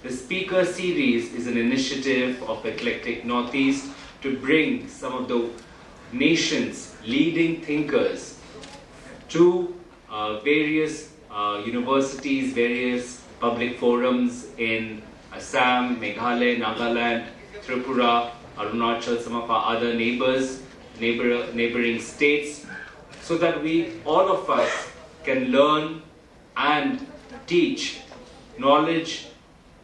The Speaker Series is an initiative of Eclectic Northeast to bring some of the nation's leading thinkers to various universities, various public forums in Assam, Meghalaya, Nagaland, Tripura, Arunachal, some of our other neighboring states, so that all of us can learn and teach knowledge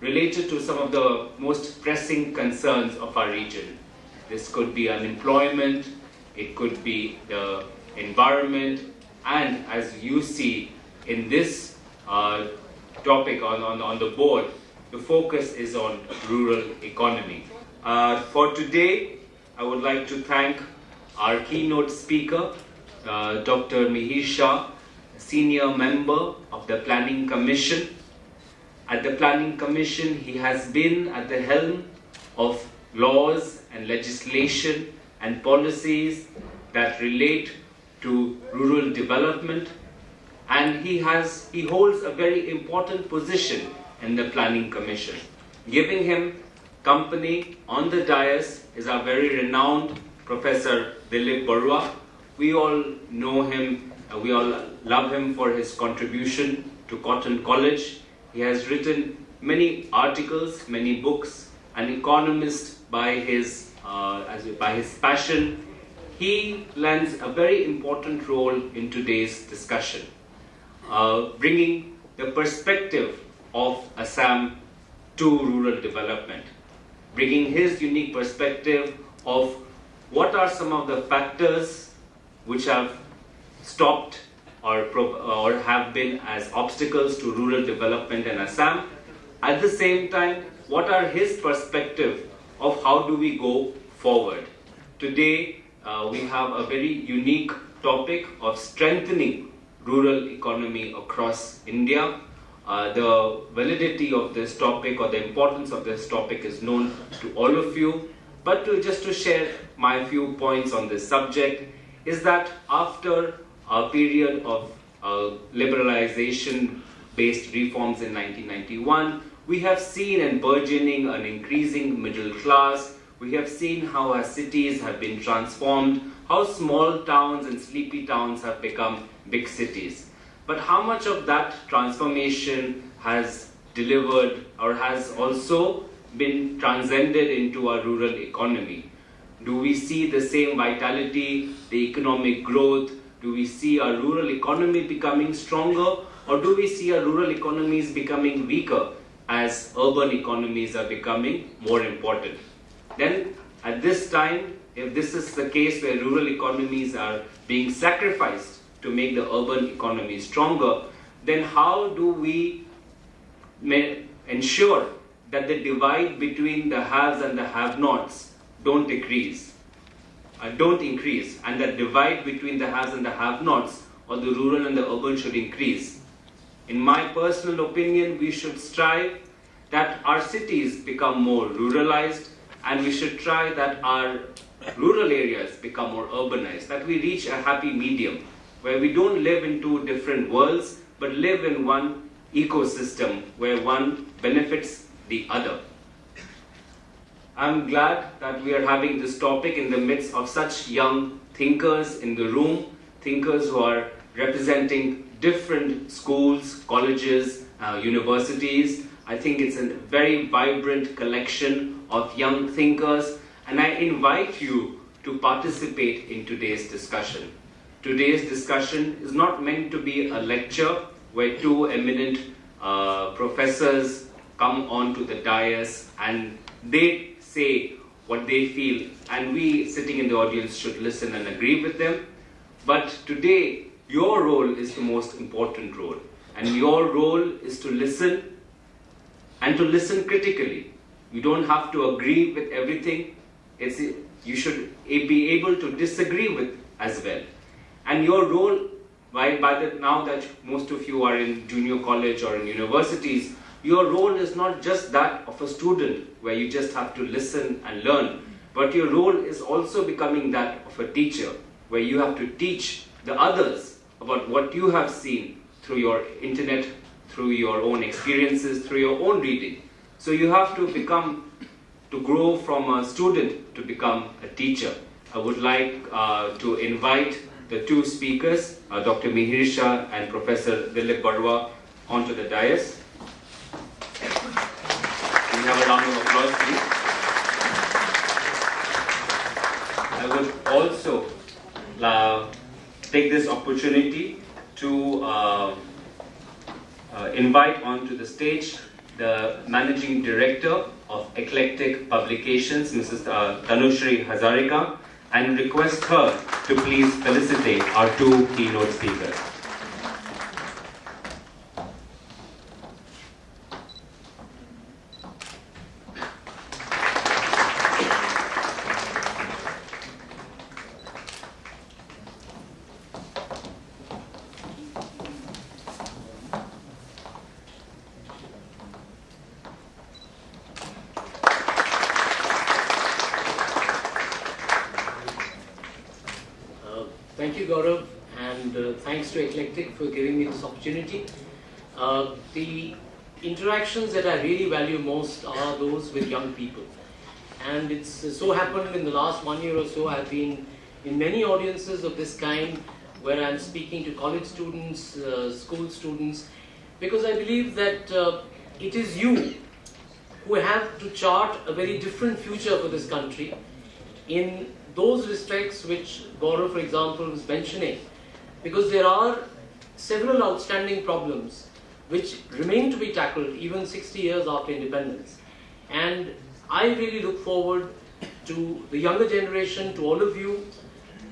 related to some of the most pressing concerns of our region. This could be unemployment, it could be the environment, and as you see in this topic on the board, the focus is on rural economy. For today, I would like to thank our keynote speaker, Dr. Mihir Shah, senior member of the Planning Commission. At the Planning Commission, he has been at the helm of laws and legislation and policies that relate to rural development, and he holds a very important position in the Planning Commission. Giving him company on the dais is our very renowned Professor Dilip Baruah. We all know him, we all love him for his contribution to Cotton College. He has written many articles, many books, an economist by his passion. He lends a very important role in today's discussion, bringing the perspective of Assam to rural development, bringing his unique perspective of what are some of the factors which have stopped or have been as obstacles to rural development in Assam. At the same time, what are his perspective of how do we go forward? Today, we have a very unique topic of strengthening rural economy across India. The validity of this topic or the importance of this topic is known to all of you, but just to share my few points on this subject is that after a period of liberalization-based reforms in 1991, we have seen an burgeoning, an increasing middle class. We have seen how our cities have been transformed, how small towns and sleepy towns have become big cities. But how much of that transformation has delivered or has also been transcended into our rural economy? Do we see the same vitality, the economic growth? Do we see our rural economy becoming stronger, or do we see our rural economies becoming weaker as urban economies are becoming more important? Then at this time, if this is the case where rural economies are being sacrificed to make the urban economy stronger, then how do we ensure that the divide between the haves and the have-nots don't increase, and that divide between the haves and the have-nots or the rural and the urban should increase? In my personal opinion, we should strive that our cities become more ruralized, and we should try that our rural areas become more urbanized, that we reach a happy medium where we don't live in two different worlds, but live in one ecosystem where one benefits the other. I'm glad that we are having this topic in the midst of such young thinkers in the room, thinkers who are representing different schools, colleges, universities. I think it's a very vibrant collection of young thinkers, and I invite you to participate in today's discussion. Today's discussion is not meant to be a lecture where two eminent professors come onto the dais and they say what they feel, and we sitting in the audience should listen and agree with them. But today, your role is the most important role, and your role is to listen and to listen critically. You don't have to agree with everything. You should be able to disagree with as well. And your role, now that most of you are in junior college or in universities, your role is not just that of a student where you just have to listen and learn, but your role is also becoming that of a teacher where you have to teach the others about what you have seen through your internet, through your own experiences, through your own reading. So you have to grow from a student to become a teacher. I would like to invite the two speakers, Dr. Mihir Shah and Professor Dilip Baruah, onto the dais. Can we have a round of applause, please? I would also take this opportunity to invite onto the stage the Managing Director of Eclectic Publications, Mrs. Tanushri Hazarika, and request her to please felicitate our two keynote speakers. Thank you, Gaurav, and thanks to Eclectic for giving me this opportunity. The interactions that I really value most are those with young people. And it's so happened in the last 1 year or so, I've been in many audiences of this kind where I'm speaking to college students, school students, because I believe that it is you who have to chart a very different future for this country in those respects which Gaurav, for example, was mentioning, because there are several outstanding problems which remain to be tackled even 60 years after independence. And I really look forward to the younger generation, to all of you,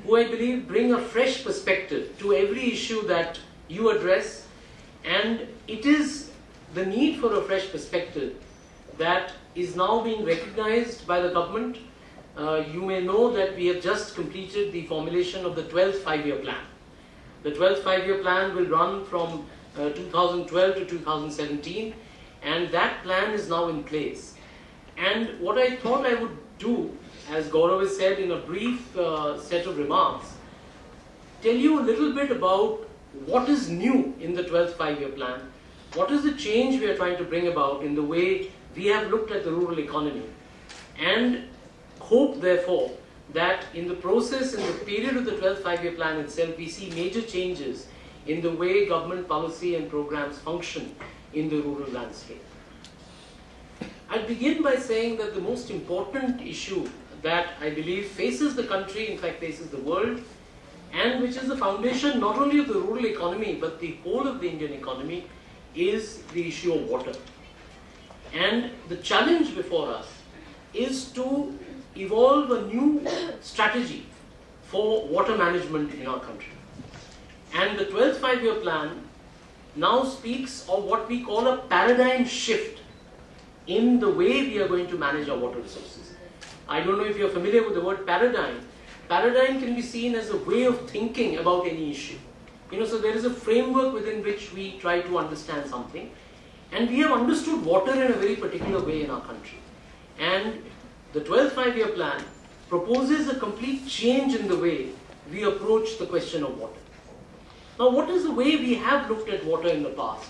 who I believe bring a fresh perspective to every issue that you address. And it is the need for a fresh perspective that is now being recognized by the government. You may know that we have just completed the formulation of the 12th five-year plan. The 12th five-year plan will run from 2012 to 2017, and that plan is now in place. And what I thought I would do, as Gaurav has said in a brief set of remarks, tell you a little bit about what is new in the 12th five-year plan, what is the change we are trying to bring about in the way we have looked at the rural economy, and hope, therefore, that in the process, in the period of the 12th five-year plan itself, we see major changes in the way government policy and programs function in the rural landscape. I'll begin by saying that the most important issue that I believe faces the country, in fact faces the world, and which is the foundation not only of the rural economy but the whole of the Indian economy, is the issue of water. And the challenge before us is to evolve a new strategy for water management in our country. And the 12th five-year plan now speaks of what we call a paradigm shift in the way we are going to manage our water resources. I don't know if you're familiar with the word paradigm. Paradigm can be seen as a way of thinking about any issue. So there is a framework within which we try to understand something. And we have understood water in a very particular way in our country. And the 12th five-year plan proposes a complete change in the way we approach the question of water. Now, what is the way we have looked at water in the past?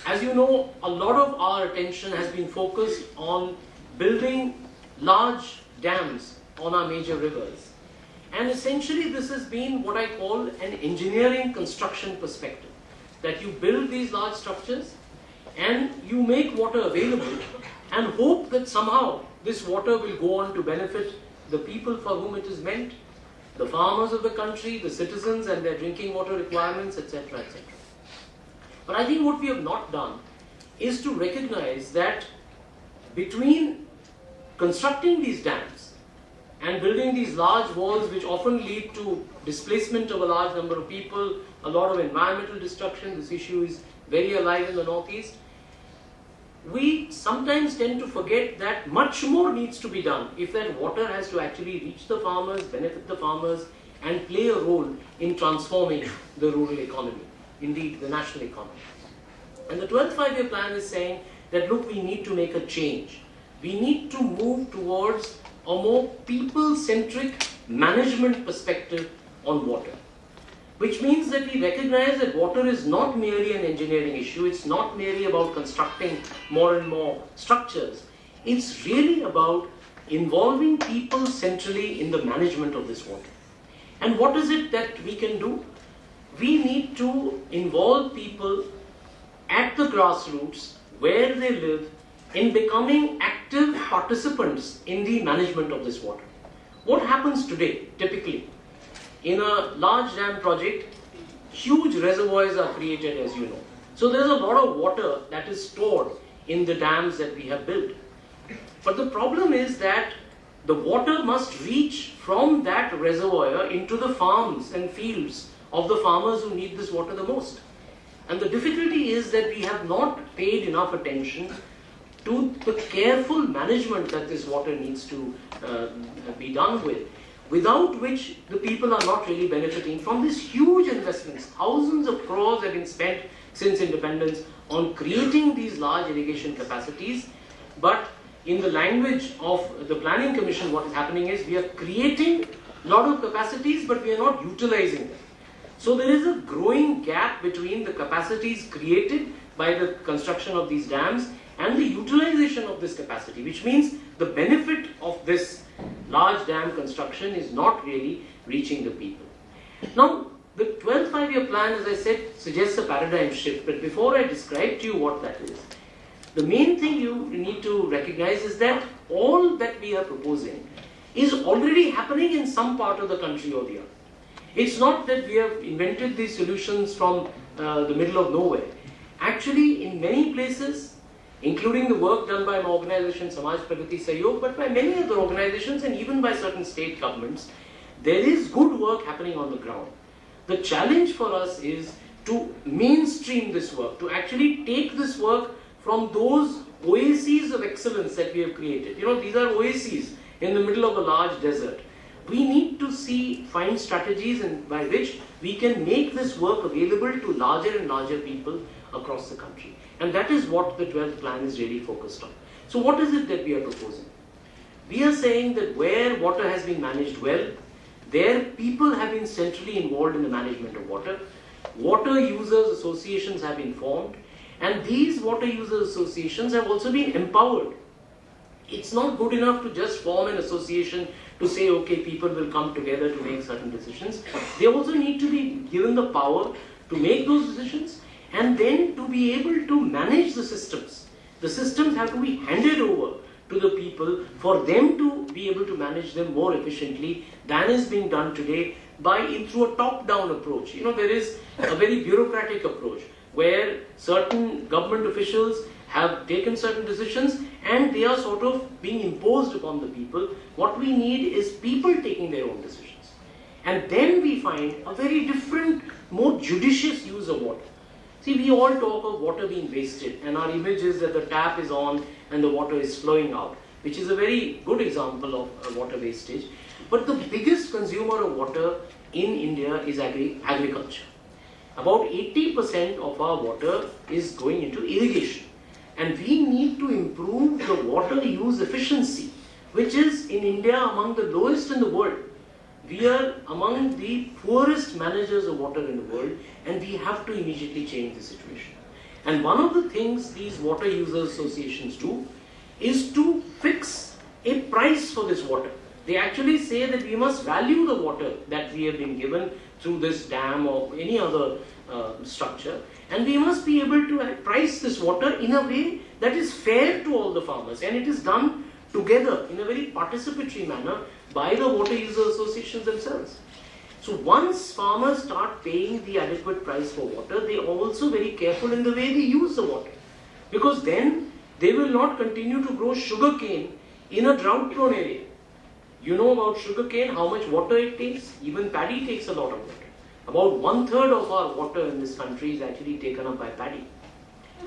As you know, a lot of our attention has been focused on building large dams on our major rivers. And essentially, this has been what I call an engineering construction perspective. That you build these large structures and you make water available and hope that somehow this water will go on to benefit the people for whom it is meant, the farmers of the country, the citizens and their drinking water requirements, etc., etc. But I think what we have not done is to recognize that between constructing these dams and building these large walls, which often lead to displacement of a large number of people, a lot of environmental destruction, this issue is very alive in the Northeast, we sometimes tend to forget that much more needs to be done if that water has to actually reach the farmers, benefit the farmers, and play a role in transforming the rural economy, indeed the national economy. And the 12th five-year plan is saying that, look, we need to make a change. We need to move towards a more people-centric management perspective on water. which means that we recognize that water is not merely an engineering issue, it's not merely about constructing more and more structures, it's really about involving people centrally in the management of this water. And what is it that we can do? We need to involve people at the grassroots, where they live, in becoming active participants in the management of this water. What happens today, typically? In a large dam project, huge reservoirs are created, as you know. So there is a lot of water that is stored in the dams that we have built. But the problem is that the water must reach from that reservoir into the farms and fields of the farmers who need this water the most. And the difficulty is that we have not paid enough attention to the careful management that this water needs to be done with, without which the people are not really benefiting from these huge investments. Thousands of crores have been spent since independence on creating these large irrigation capacities, but in the language of the Planning Commission, what is happening is we are creating a lot of capacities, but we are not utilizing them. So there is a growing gap between the capacities created by the construction of these dams and the utilization of this capacity, which means the benefit of this large dam construction is not really reaching the people. Now, the 12th five-year plan, as I said, suggests a paradigm shift, but before I describe to you what that is, the main thing you need to recognize is that all that we are proposing is already happening in some part of the country or the other. It's not that we have invented these solutions from the middle of nowhere. Actually, in many places, including the work done by my organization Samaj Pragati Sahyog, but by many other organizations and even by certain state governments, there is good work happening on the ground. The challenge for us is to mainstream this work, to actually take this work from those oases of excellence that we have created. You know, these are oases in the middle of a large desert. We need to find strategies by which we can make this work available to larger and larger people across the country. And that is what the 12th plan is really focused on. So what is it that we are proposing? We are saying that where water has been managed well, there people have been centrally involved in the management of water. Water users associations have been formed, and these water users associations have also been empowered. It's not good enough to just form an association to say, okay, people will come together to make certain decisions. They also need to be given the power to make those decisions and then to be able to manage the systems. The systems have to be handed over to the people for them to be able to manage them more efficiently than is being done today through a top-down approach. You know, there is a very bureaucratic approach where certain government officials have taken certain decisions and they are sort of being imposed upon the people. What we need is people taking their own decisions. And then we find a very different, more judicious use of water. See, we all talk of water being wasted, and our image is that the tap is on and the water is flowing out, which is a very good example of water wastage. But the biggest consumer of water in India is agriculture. About 80% of our water is going into irrigation. And we need to improve the water use efficiency, which is in India among the lowest in the world. We are among the poorest managers of water in the world, and we have to immediately change the situation. And one of the things these water user associations do is to fix a price for this water. They actually say that we must value the water that we have been given through this dam or any other structure, and we must be able to price this water in a way that is fair to all the farmers, and it is done together in a very participatory manner by the water user associations themselves. So once farmers start paying the adequate price for water, they are also very careful in the way they use the water, because then they will not continue to grow sugarcane in a drought-prone area. You know about sugarcane, how much water it takes? Even paddy takes a lot of water. About 1/3 of our water in this country is actually taken up by paddy.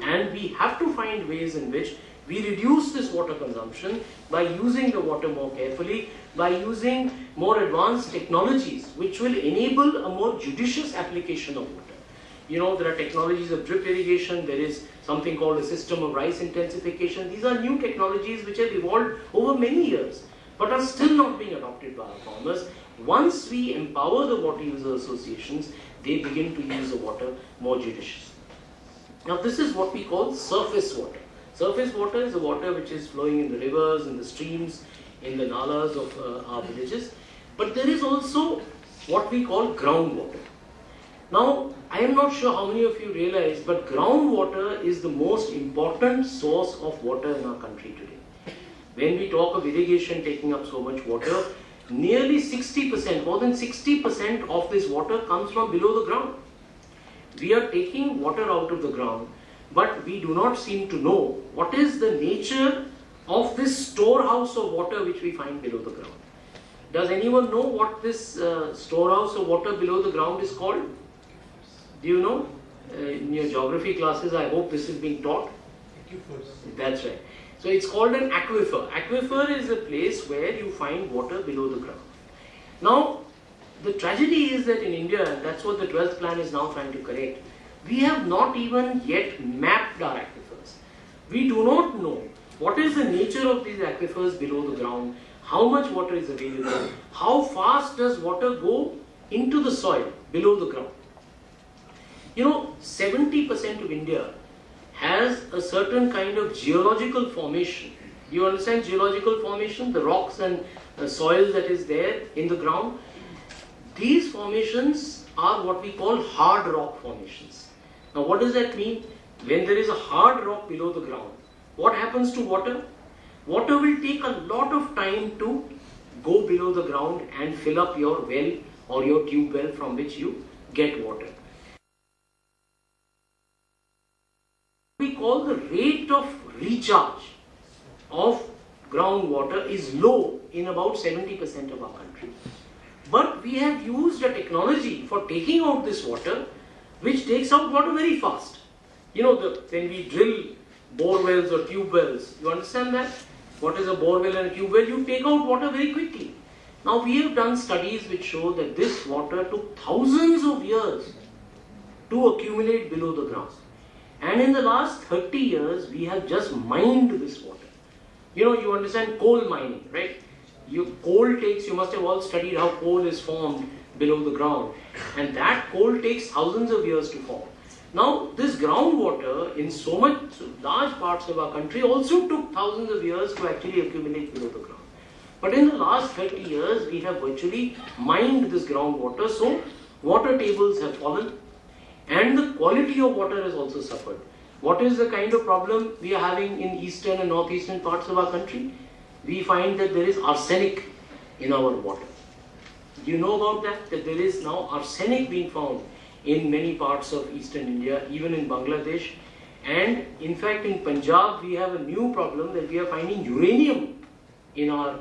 And we have to find ways in which we reduce this water consumption by using the water more carefully, by using more advanced technologies which will enable a more judicious application of water. You know, there are technologies of drip irrigation, there is something called a system of rice intensification. These are new technologies which have evolved over many years, but are still not being adopted by our farmers. Once we empower the water user associations, they begin to use the water more judiciously. Now this is what we call surface water. Surface water is the water which is flowing in the rivers, in the streams, in the nalas of our villages. But there is also what we call groundwater. Now, I am not sure how many of you realize, but groundwater is the most important source of water in our country today. When we talk of irrigation taking up so much water, nearly 60%, more than 60% of this water comes from below the ground. We are taking water out of the ground, but we do not seem to know what is the nature of this storehouse of water which we find below the ground. Does anyone know what this storehouse of water below the ground is called? Do you know? In your geography classes, I hope this is being taught. Aquifers. That's right. So it's called an aquifer. Aquifer is a place where you find water below the ground. Now, the tragedy is that in India, and that's what the 12th plan is now trying to correct, we have not even yet mapped our aquifers. We do not know what is the nature of these aquifers below the ground, how much water is available, how fast does water go into the soil below the ground. You know, 70% of India has a certain kind of geological formation. You understand geological formation? The rocks and the soil that is there in the ground. These formations are what we call hard rock formations. Now what does that mean? When there is a hard rock below the ground, what happens to water? Water will take a lot of time to go below the ground and fill up your well or your tube well from which you get water. We call the rate of recharge of groundwater is low in about 70% of our country. But we have used a technology for taking out this water which takes out water very fast. You know, when we drill bore wells or tube wells, you understand that? What is a bore well and a tube well? You take out water very quickly. Now we have done studies which show that this water took thousands of years to accumulate below the ground. And in the last 30 years, we have just mined this water. You know, you understand coal mining, right? Coal takes, you must have all studied how coal is formed below the ground. And that coal takes thousands of years to form. Now, this groundwater in so large parts of our country also took thousands of years to actually accumulate below the ground. But in the last 30 years, we have virtually mined this groundwater, so water tables have fallen and the quality of water has also suffered. What is the kind of problem we are having in eastern and northeastern parts of our country? We find that there is arsenic in our water. Do you know about that? That there is now arsenic being found in many parts of eastern India, even in Bangladesh. And in fact, in Punjab, we have a new problem that we are finding uranium in our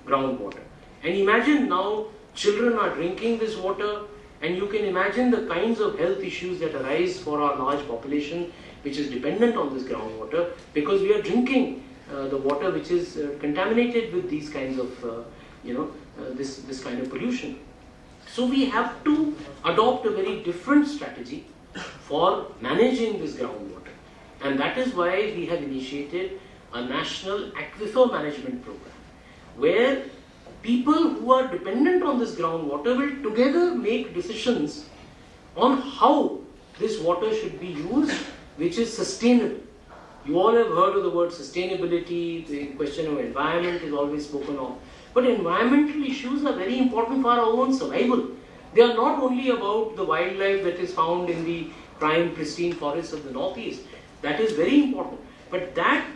groundwater. And imagine now children are drinking this water, and you can imagine the kinds of health issues that arise for our large population which is dependent on this groundwater, because we are drinking the water which is contaminated with these kinds of, this kind of pollution. So we have to adopt a very different strategy for managing this groundwater. And that is why we have initiated a national aquifer management program, where people who are dependent on this groundwater will together make decisions on how this water should be used, which is sustainable. You all have heard of the word sustainability, the question of environment is always spoken of. But environmental issues are very important for our own survival. They are not only about the wildlife that is found in the prime pristine forests of the northeast. That is very important. But that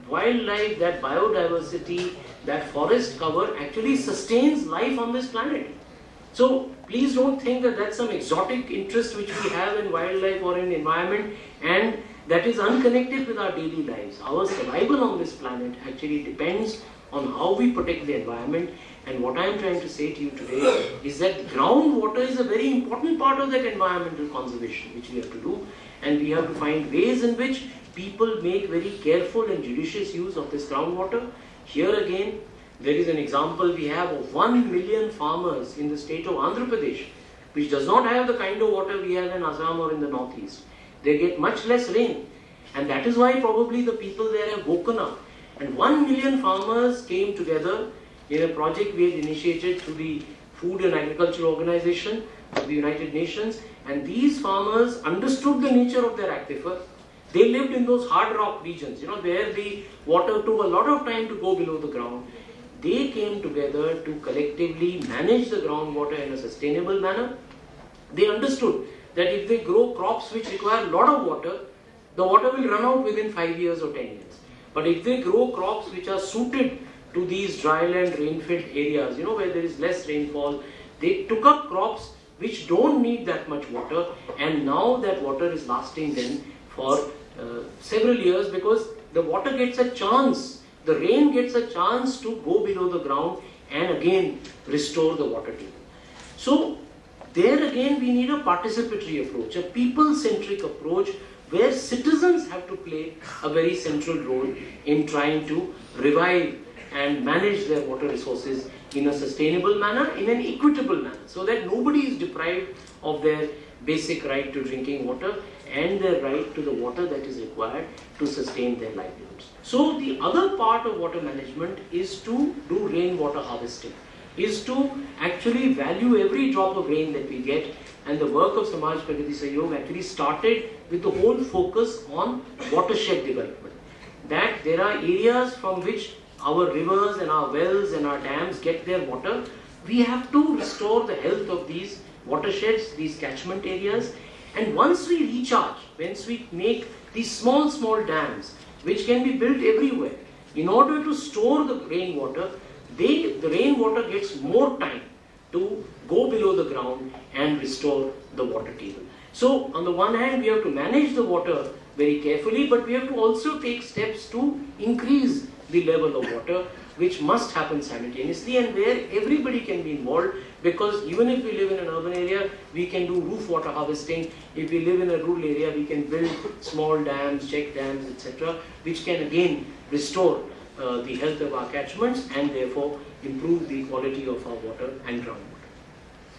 wildlife, that biodiversity, that forest cover actually sustains life on this planet. So please don't think that that's some exotic interest which we have in wildlife or in environment and that is unconnected with our daily lives. Our survival on this planet actually depends on how we protect the environment. And what I am trying to say to you today is that groundwater is a very important part of that environmental conservation which we have to do. And we have to find ways in which people make very careful and judicious use of this groundwater. Here again, there is an example we have of 1 million farmers in the state of Andhra Pradesh, which does not have the kind of water we have in Assam or in the northeast. They get much less rain. And that is why probably the people there have woken up. And 1 million farmers came together in a project we had initiated through the Food and Agriculture Organization of the United Nations, and these farmers understood the nature of their aquifer. They lived in those hard rock regions, where the water took a lot of time to go below the ground. They came together to collectively manage the groundwater in a sustainable manner. They understood that if they grow crops which require a lot of water, the water will run out within 5 years or 10 years. But if they grow crops which are suited to these dryland rain-filled areas, where there is less rainfall, they took up crops which don't need that much water, and now that water is lasting then for several years, because the water gets a chance, the rain gets a chance to go below the ground and again restore the water table. So there again we need a participatory approach, a people-centric approach, where citizens have to play a very central role in trying to revive and manage their water resources in a sustainable manner, in an equitable manner, so that nobody is deprived of their basic right to drinking water and their right to the water that is required to sustain their livelihoods. So the other part of water management is to do rainwater harvesting, is to actually value every drop of rain that we get, and the work of Samaj Pragati Sahyog actually started with the whole focus on watershed development. That there are areas from which our rivers and our wells and our dams get their water. We have to restore the health of these watersheds, these catchment areas, and once we recharge, once we make these small dams which can be built everywhere, in order to store the rainwater, the rainwater gets more time to go below the ground and restore the water table. So on the one hand we have to manage the water very carefully, but we have to also take steps to increase the level of water, which must happen simultaneously, and where everybody can be involved, because even if we live in an urban area, we can do roof water harvesting. If we live in a rural area, we can build small dams, check dams, etc., which can again restore the health of our catchments and therefore improve the quality of our water and groundwater.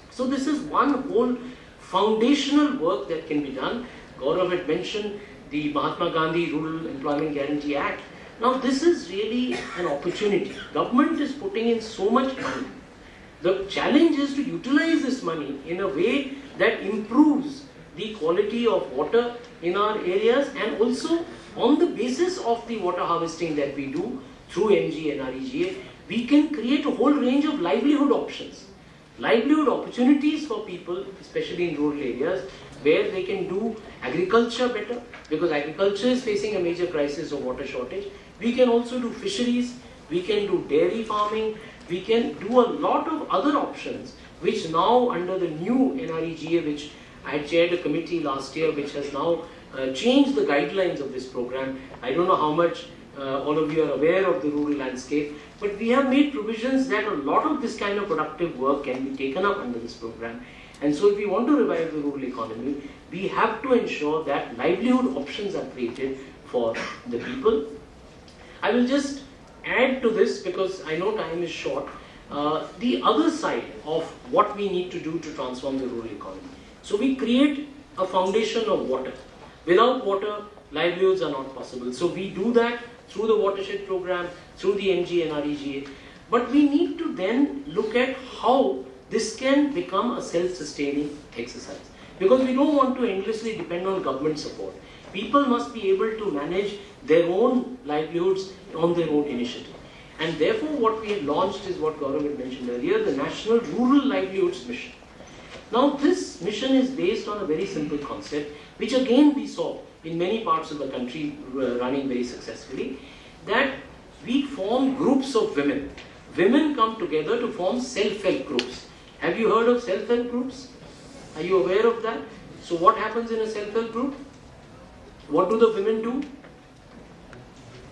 So this is one whole foundational work that can be done. Gaurav had mentioned the Mahatma Gandhi Rural Employment Guarantee Act. Now this is really an opportunity. Government is putting in so much money. The challenge is to utilize this money in a way that improves the quality of water in our areas, and also on the basis of the water harvesting that we do through MG and REGA, we can create a whole range of livelihood options, livelihood opportunities for people, especially in rural areas, where they can do agriculture better, because agriculture is facing a major crisis of water shortage. We can also do fisheries, we can do dairy farming, we can do a lot of other options, which now under the new NREGA, which I had chaired a committee last year, which has now changed the guidelines of this program. I don't know how much all of you are aware of the rural landscape, but we have made provisions that a lot of this kind of productive work can be taken up under this program. And so if we want to revive the rural economy, we have to ensure that livelihood options are created for the people. I will just add to this, because I know time is short, the other side of what we need to do to transform the rural economy. So we create a foundation of water. Without water, livelihoods are not possible. So we do that through the watershed program, through the MG and REGA. But we need to then look at how this can become a self-sustaining exercise. Because we don't want to endlessly depend on government support. People must be able to manage their own livelihoods on their own initiative. And therefore what we have launched is what Gaurav had mentioned earlier, the National Rural Livelihoods Mission. Now this mission is based on a very simple concept, which again we saw in many parts of the country running very successfully, that we form groups of women. Women come together to form self-help groups. Have you heard of self-help groups? Are you aware of that? So what happens in a self-help group? What do the women do?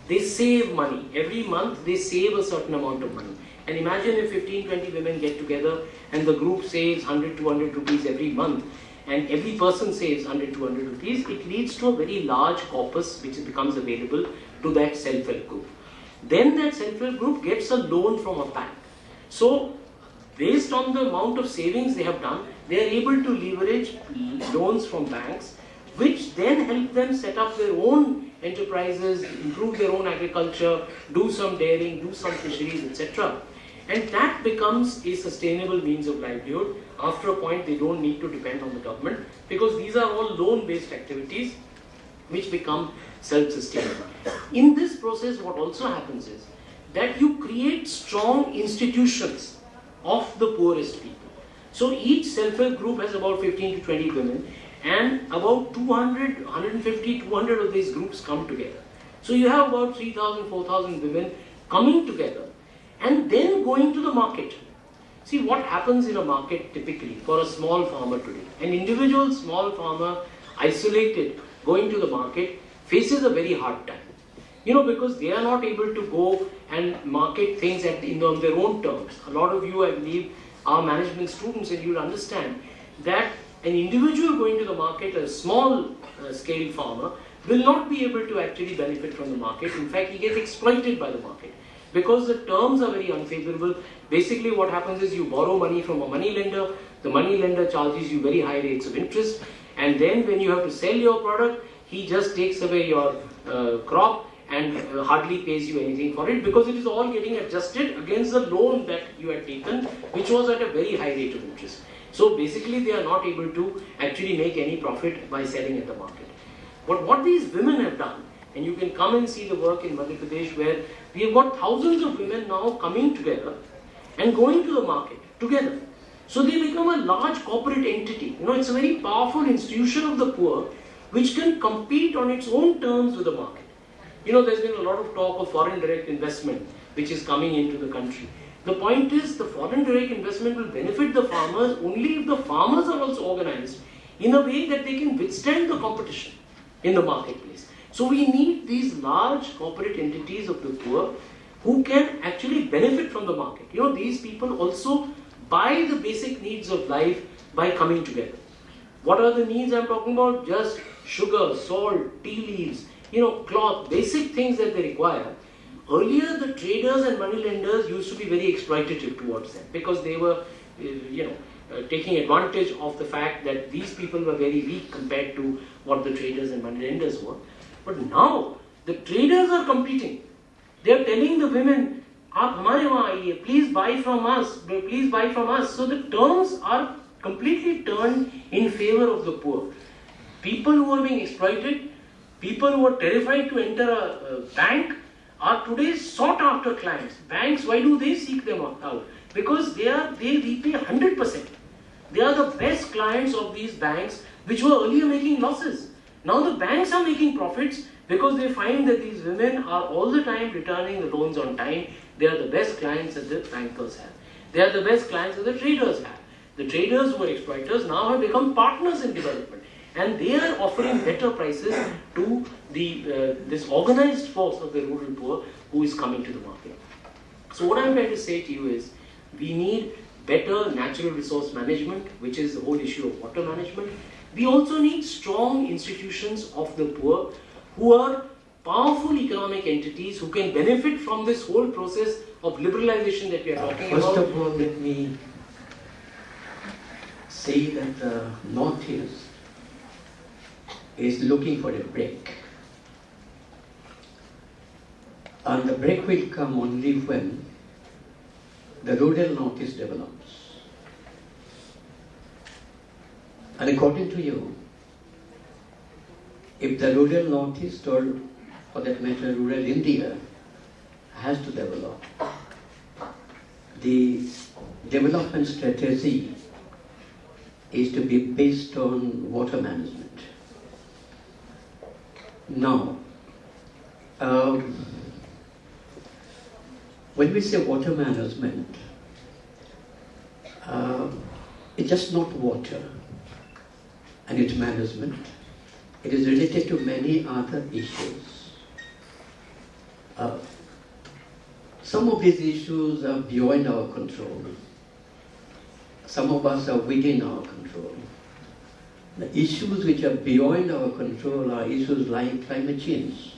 They save money. Every month they save a certain amount of money. And imagine if 15-20 women get together and the group saves 100-200 rupees every month, and every person saves 100-200 rupees, it leads to a very large corpus which becomes available to that self-help group. Then that self-help group gets a loan from a bank. So based on the amount of savings they have done, they are able to leverage loans from banks, which then help them set up their own enterprises, improve their own agriculture, do some dairying, do some fisheries, etc. And that becomes a sustainable means of livelihood. After a point, they don't need to depend on the government, because these are all loan-based activities which become self-sustainable. In this process, what also happens is that you create strong institutions of the poorest people. So each self-help group has about 15 to 20 women, and about 200, 150, 200 of these groups come together. So you have about 3,000, 4,000 women coming together and then going to the market. See what happens in a market typically for a small farmer today. An individual small farmer, isolated, going to the market, faces a very hard time. Because they are not able to go and market things on their own terms. A lot of you, I believe, are management students, and you'll understand that an individual going to the market, a small scale farmer, will not be able to actually benefit from the market. In fact, he gets exploited by the market because the terms are very unfavorable. Basically, what happens is you borrow money from a money lender, the money lender charges you very high rates of interest, and then when you have to sell your product, he just takes away your crop and hardly pays you anything for it, because it is all getting adjusted against the loan that you had taken, which was at a very high rate of interest. So basically they are not able to actually make any profit by selling at the market. But what these women have done, and you can come and see the work in Madhya Pradesh, where we have got thousands of women now coming together and going to the market together. So they become a large corporate entity. It's a very powerful institution of the poor which can compete on its own terms with the market. There's been a lot of talk of foreign direct investment which is coming into the country. The point is, the foreign direct investment will benefit the farmers only if the farmers are also organized in a way that they can withstand the competition in the marketplace. So we need these large corporate entities of the poor who can actually benefit from the market. These people also buy the basic needs of life by coming together. What are the needs I'm talking about? Just sugar, salt, tea leaves, cloth, basic things that they require. Earlier, the traders and money lenders used to be very exploitative towards them, because they were, taking advantage of the fact that these people were very weak compared to what the traders and money lenders were. But now, the traders are competing. They are telling the women, "Aap hamare wahan aiye, please buy from us, please buy from us." So the terms are completely turned in favor of the poor. People who are being exploited, people who are terrified to enter a bank, are today sought after clients. Banks, why do they seek them out? Because they repay 100%. They are the best clients of these banks, which were earlier making losses. Now the banks are making profits because they find that these women are all the time returning the loans on time. They are the best clients that the bankers have. They are the best clients that the traders have. The traders who are exploiters now have become partners in development, and they are offering better prices to this organized force of the rural poor who is coming to the market. So what I'm trying to say to you is, we need better natural resource management, which is the whole issue of water management. We also need strong institutions of the poor who are powerful economic entities who can benefit from this whole process of liberalization that we are talking about. First of all, let me say that the Northeast is looking for a break. And the break will come only when the rural Northeast develops. And according to you, if the rural Northeast, or for that matter rural India, has to develop, the development strategy is to be based on water management. Now, when we say water management, it's just not water and its management. It is related to many other issues. Some of these issues are beyond our control. Some of us are within our control. The issues which are beyond our control are issues like climate change.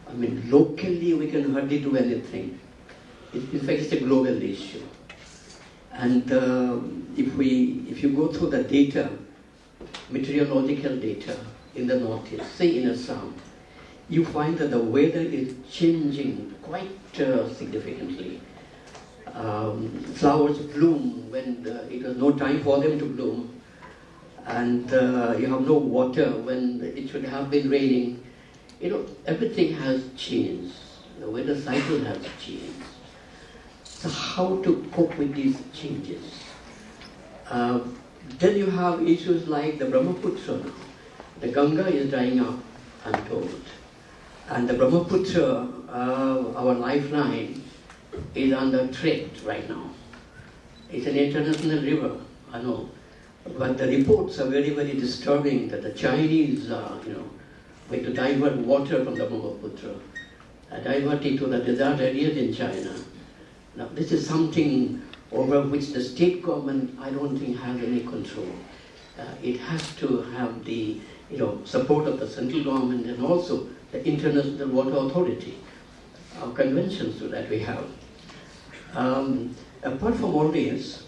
I mean, locally we can hardly do anything. In fact, it's a global issue. And if you go through the data, meteorological data in the Northeast, say in Assam, you find that the weather is changing quite significantly. Flowers bloom when it was no time for them to bloom. And you have no water when it should have been raining. You know, everything has changed. The weather cycle has changed. So how to cope with these changes? Then you have issues like the Brahmaputra. The Ganga is drying up, I'm told. And the Brahmaputra, our lifeline, is under threat right now. It's an international river, I know. But the reports are very, very disturbing that the Chinese are, going to divert water from the Brahmaputra, divert it to the desert areas in China. Now, this is something over which the state government, I don't think, has any control. It has to have the, support of the central government and also the International Water Authority, our conventions that we have. Apart from all this,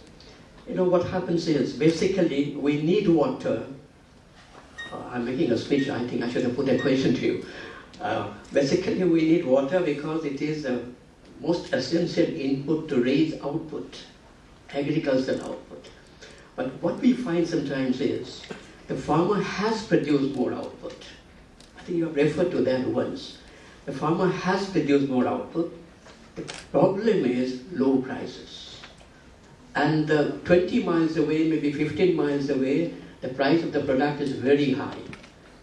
what happens is, basically, we need water. I'm making a speech, I think I should have put a question to you. Basically, we need water because it is the most essential input to raise output, agricultural output. But what we find sometimes is, the farmer has produced more output. I think you have referred to that once. The farmer has produced more output. The problem is low prices. And 20 miles away, maybe 15 miles away, the price of the product is very high.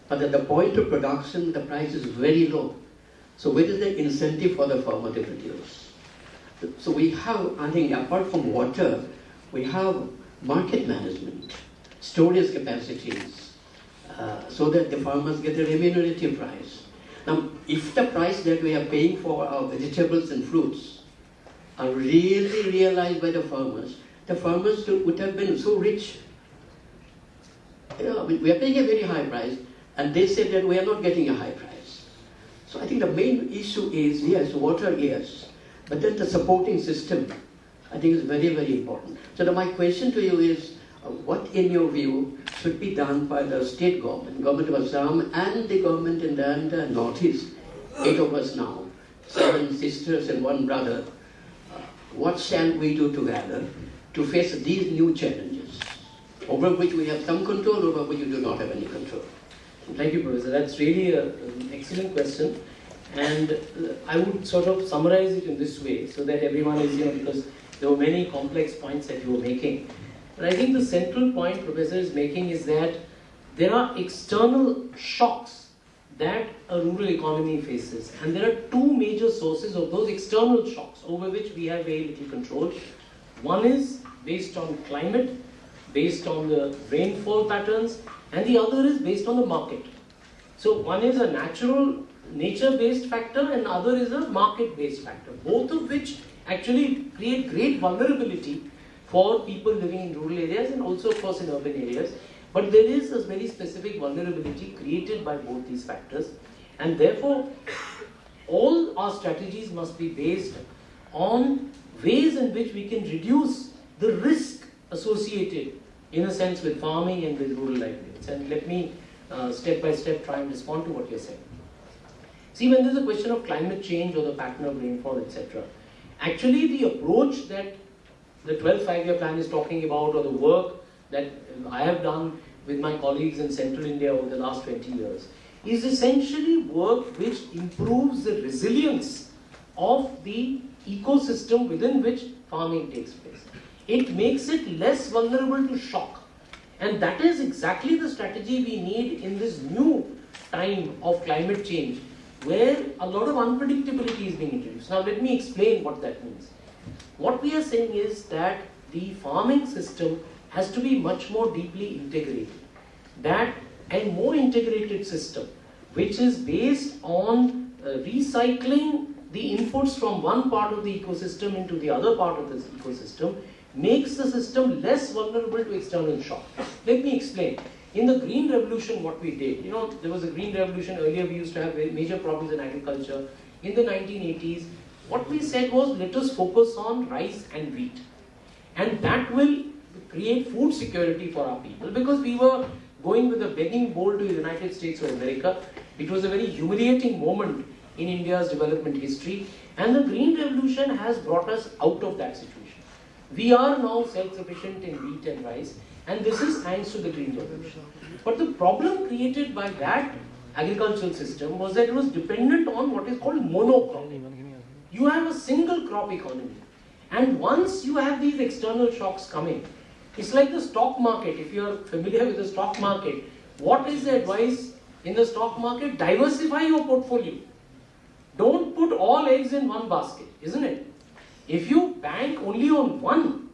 But at the point of production, the price is very low. So where is the incentive for the farmer to produce? So we have, I think, apart from water, we have market management, storage capacities, so that the farmers get a remunerative price. Now, if the price that we are paying for our vegetables and fruits are really realized by the farmers would have been so rich. We are paying a very high price, and they say that we are not getting a high price. So I think the main issue is, yes, water, yes, but then the supporting system, I think, is very, very important. So my question to you is, what in your view should be done by the state government, government of Assam and the government in the Northeast, 8 of us now, 7 sisters and 1 brother, what shall we do together to face these new challenges, over which we have some control, over which we do not have any control? Thank you, Professor. That's really an excellent question. And I would sort of summarize it in this way, so that everyone is, because there were many complex points that you were making. But I think the central point Professor is making is that there are external shocks that a rural economy faces. And there are 2 major sources of those external shocks over which we have very little control. One is based on climate, based on the rainfall patterns, and the other is based on the market. So one is a nature-based factor, and the other is a market-based factor, both of which actually create great vulnerability for people living in rural areas and also, of course, in urban areas. But there is a very specific vulnerability created by both these factors, and therefore all our strategies must be based on ways in which we can reduce the risk associated, in a sense, with farming and with rural livelihoods. And let me step by step try and respond to what you're saying. See, when there's a question of climate change or the pattern of rainfall, etc., actually the approach that the 12th five-year plan is talking about, or the work that I have done with my colleagues in Central India over the last 20 years, is essentially work which improves the resilience of the ecosystem within which farming takes place. It makes it less vulnerable to shock. And that is exactly the strategy we need in this new time of climate change, where a lot of unpredictability is being introduced. Now let me explain what that means. What we are saying is that the farming system has to be much more deeply integrated. That a more integrated system, which is based on recycling the inputs from one part of the ecosystem into the other part of this ecosystem, makes the system less vulnerable to external shock. Let me explain. In the Green Revolution, what we did, there was a Green Revolution. Earlier we used to have major problems in agriculture. In the 1980s, what we said was, let us focus on rice and wheat. And that will create food security for our people, because we were going with a begging bowl to the United States of America. It was a very humiliating moment in India's development history, and the Green Revolution has brought us out of that situation. We are now self-sufficient in wheat and rice, and this is thanks to the Green Revolution. But the problem created by that agricultural system was that it was dependent on what is called monocropping. You have a single crop economy, and once you have these external shocks coming, it's like the stock market. If you are familiar with the stock market, what is the advice in the stock market? Diversify your portfolio. Don't put all eggs in one basket, isn't it? If you bank only on one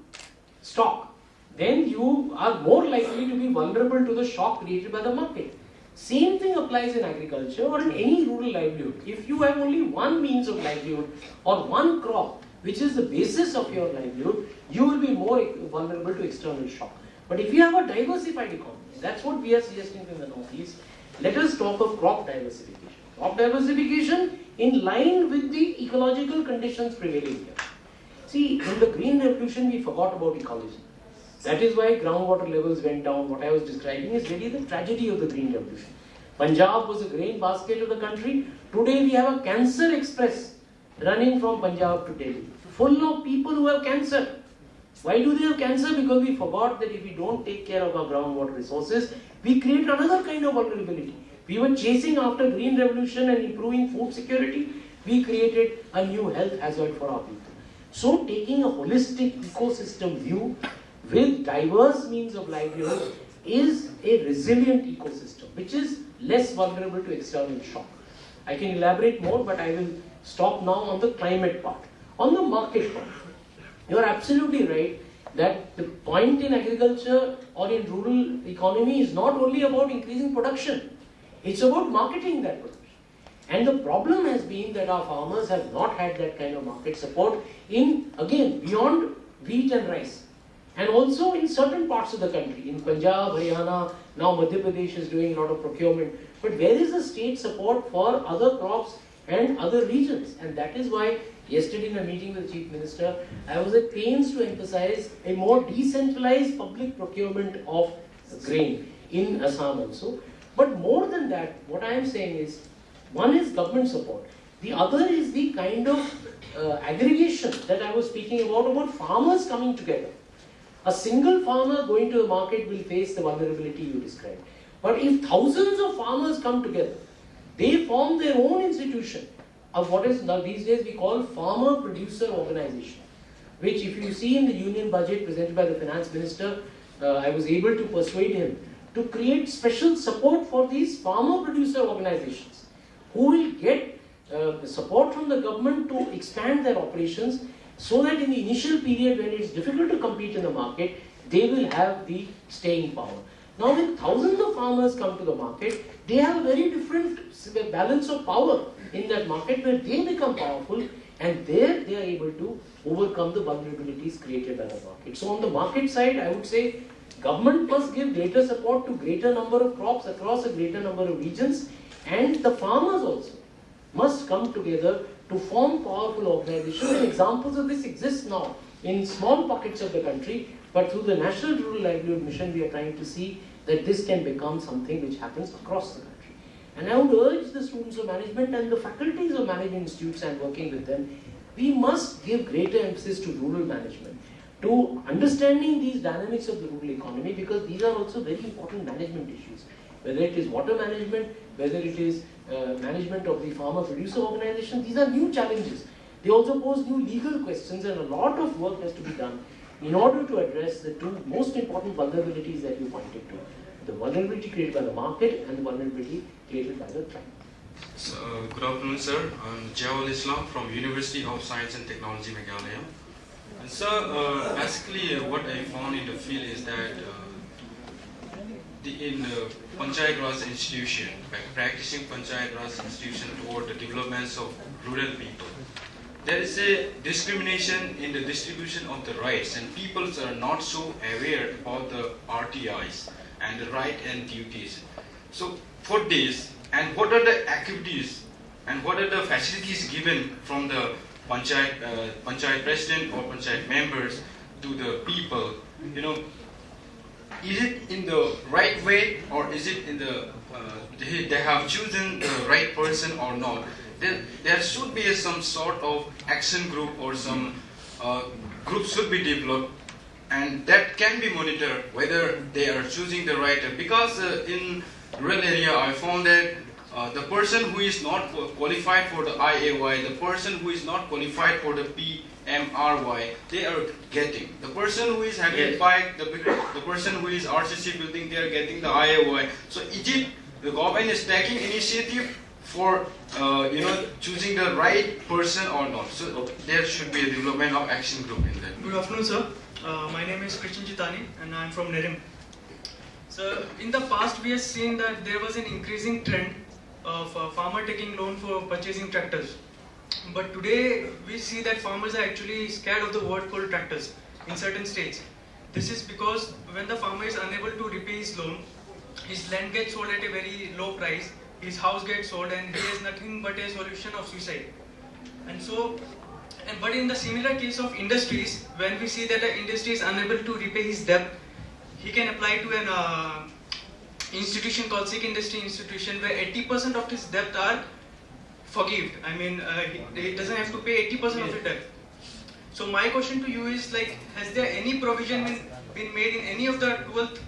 stock, then you are more likely to be vulnerable to the shock created by the market. Same thing applies in agriculture or in any rural livelihood. If you have only one means of livelihood or one crop, which is the basis of your livelihood, you will be more vulnerable to external shock. But if you have a diversified economy, that's what we are suggesting in the Northeast. Let us talk of crop diversification. Crop diversification in line with the ecological conditions prevailing here. See, in the Green Revolution, we forgot about ecology. That is why groundwater levels went down. What I was describing is really the tragedy of the Green Revolution. Punjab was a grain basket of the country. Today we have a cancer express running from Punjab to Delhi, full of people who have cancer. Why do they have cancer? Because we forgot that if we don't take care of our groundwater resources, we create another kind of vulnerability. We were chasing after Green Revolution and improving food security. We created a new health hazard for our people. So taking a holistic ecosystem view with diverse means of livelihood is a resilient ecosystem, which is less vulnerable to external shock. I can elaborate more, but I will stop now on the climate part. On the market part, you are absolutely right that the point in agriculture or in rural economy is not only about increasing production, it's about marketing that production. And the problem has been that our farmers have not had that kind of market support in, again, beyond wheat and rice. And also in certain parts of the country, in Punjab, Haryana, now Madhya Pradesh is doing a lot of procurement. But where is the state support for other crops and other regions? And that is why yesterday in a meeting with the Chief Minister, I was at pains to emphasize a more decentralized public procurement of grain in Assam also. But more than that, what I am saying is, one is government support. The other is the kind of aggregation that I was speaking about farmers coming together. A single farmer going to the market will face the vulnerability you described. But if thousands of farmers come together, they form their own institution of what is now these days we call farmer-producer organization, which if you see in the union budget presented by the finance minister, I was able to persuade him to create special support for these farmer-producer organizations who will get support from the government to expand their operations, so that in the initial period when it's difficult to compete in the market, they will have the staying power. Now when thousands of farmers come to the market, they have a very different balance of power in that market where they become powerful, and there they are able to overcome the vulnerabilities created by the market. So on the market side, I would say government must give greater support to greater number of crops across a greater number of regions, and the farmers also must come together to form powerful organizations. And examples of this exist now in small pockets of the country, but through the National Rural Livelihood Mission, we are trying to see that this can become something which happens across the country. And I would urge the students of management and the faculties of management institutes and working with them, we must give greater emphasis to rural management, to understanding these dynamics of the rural economy, because these are also very important management issues. Whether it is water management, whether it is management of the farmer-producer organization, these are new challenges. They also pose new legal questions, and a lot of work has to be done in order to address the two most important vulnerabilities that you pointed to. The vulnerability created by the market and the vulnerability created by the climate. So, good afternoon, sir. I'm Jawal Islam from University of Science and Technology, Meghalaya. And sir, basically what I found in the field is that in Panchayat Raj institution, practicing Panchayat Raj institution toward the developments of rural people, there is a discrimination in the distribution of the rights, and people are not so aware about the RTIs and the right and duties. So for this, and what are the activities and what are the facilities given from the Panchayat president or Panchayat members to the people, you know, is it in the right way, or is it in the they have chosen the right person or not? there should be some sort of action group or some group should be developed, and that can be monitored whether they are choosing the right, because in rural area I found that the person who is not qualified for the IAY, the person who is not qualified for the PMRY, they are getting. The person who is having bike, the person who is RCC building, they are getting the IAY. So Egypt, the government is taking initiative for choosing the right person or not. So there should be a development of action group in that. Good afternoon, sir. My name is Christian Chitani and I am from Nerim. So in the past we have seen that there was an increasing trend of farmer taking loan for purchasing tractors. But today we see that farmers are actually scared of the word called tractors in certain states. This is because when the farmer is unable to repay his loan, his land gets sold at a very low price, his house gets sold, and he has nothing but a solution of suicide. And so, but in the similar case of industries, when we see that the industry is unable to repay his debt, he can apply to an institution called Sikh Industry Institution, where 80% of his debt are forgived. I mean, he doesn't have to pay 80% of the debt. So my question to you is, like, has there any provision been made in any of the 12th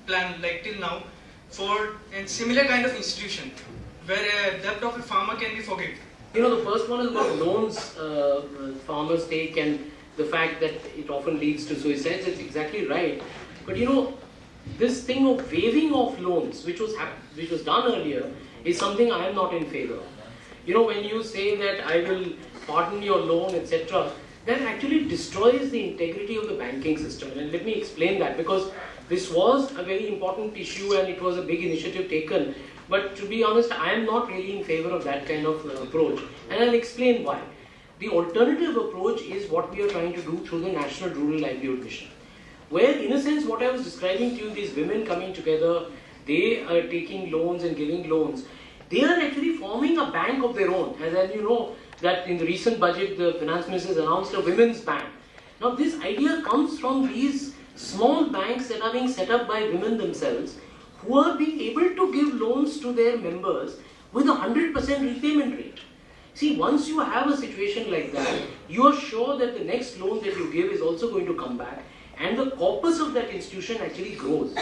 plan, like till now, for a similar kind of institution where a debt of a farmer can be forgiven? You know, the first one is about loans farmers take and the fact that it often leads to suicides. It's exactly right. But you know, this thing of waiving of loans, which was done earlier, is something I am not in favor of. You know, when you say that I will pardon your loan, etc., that actually destroys the integrity of the banking system. And let me explain that, because this was a very important issue and it was a big initiative taken. But to be honest, I am not really in favor of that kind of approach. And I'll explain why. The alternative approach is what we are trying to do through the National Rural Livelihood Mission, where in a sense what I was describing to you, these women coming together, they are taking loans and giving loans. They are actually forming a bank of their own. As you know, that in the recent budget, the finance minister has announced a women's bank. Now this idea comes from these small banks that are being set up by women themselves, who are being able to give loans to their members with a 100% repayment rate. See, once you have a situation like that, you are sure that the next loan that you give is also going to come back, and the corpus of that institution actually grows.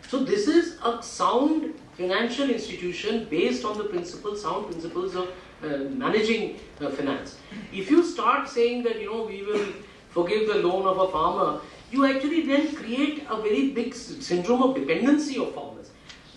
So this is a sound financial institution based on the sound principles of managing finance. If you start saying that, you know, we will forgive the loan of a farmer, you actually then create a very big syndrome of dependency of farmers.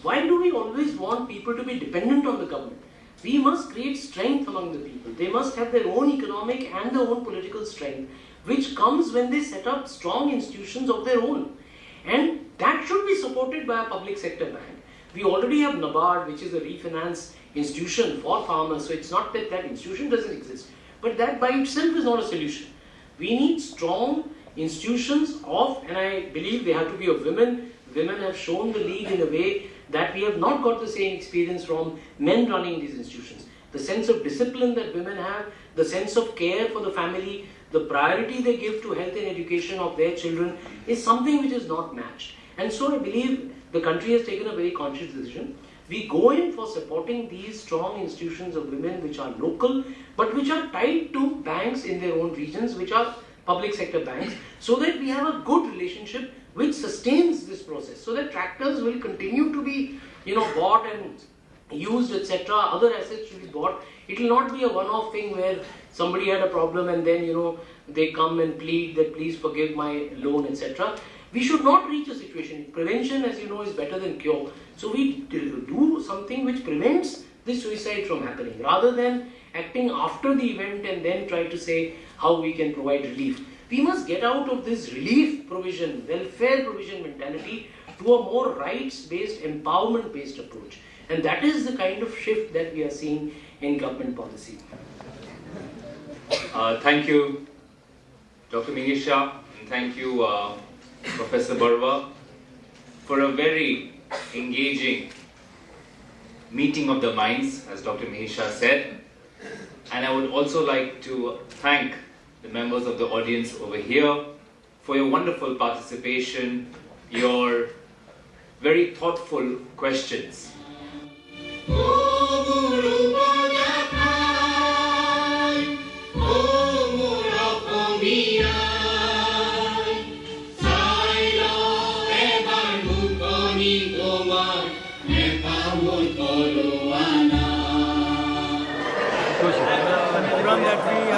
Why do we always want people to be dependent on the government? We must create strength among the people. They must have their own economic and their own political strength, which comes when they set up strong institutions of their own. And that should be supported by a public sector bank. We already have NABARD, which is a refinance institution for farmers, so it's not that that institution doesn't exist. But that by itself is not a solution. We need strong institutions of, and I believe they have to be of women. Women have shown the lead in a way that we have not got the same experience from men running these institutions. The sense of discipline that women have, the sense of care for the family, the priority they give to health and education of their children is something which is not matched. And so I believe the country has taken a very conscious decision. We go in for supporting these strong institutions of women which are local, but which are tied to banks in their own regions, which are public sector banks, so that we have a good relationship which sustains this process, so that tractors will continue to be, you know, bought and used, etc. Other assets should be bought. It will not be a one-off thing where somebody had a problem and then, you know, they come and plead that please forgive my loan, etc. We should not reach a situation. Prevention, as you know, is better than cure. So we do something which prevents this suicide from happening, rather than acting after the event and then try to say how we can provide relief. We must get out of this relief provision, welfare provision mentality to a more rights-based, empowerment-based approach. And that is the kind of shift that we are seeing in government policy. Thank you, Dr. Mihir Shah, and thank you, Professor Baruah, for a very engaging meeting of the minds, as Dr. Mihir Shah said. And I would also like to thank the members of the audience over here for your wonderful participation, your very thoughtful questions.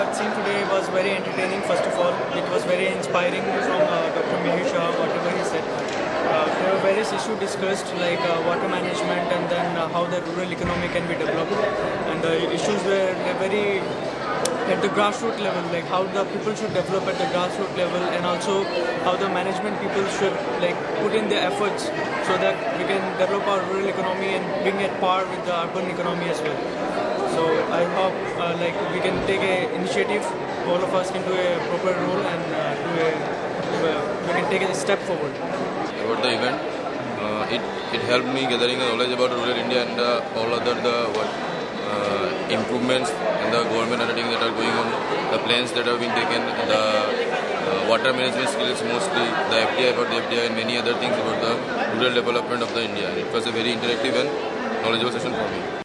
had seen today was very entertaining. First of all, it was very inspiring from Dr. Mihir Shah, whatever he said. There were various issues discussed like water management and then how the rural economy can be developed. And the issues were very at the grassroots level, like how the people should develop at the grassroots level, and also how the management people should like put in their efforts so that we can develop our rural economy and bring it par with the urban economy as well. So I hope like we can take an initiative, all of us can do a proper role and we can take a step forward. About the event, it helped me gathering knowledge about rural India and all other improvements in the government undertakings that are going on, the plans that have been taken, the water management skills mostly, the FDI about the FDI and many other things about the rural development of the India. It was a very interactive and knowledgeable session for me.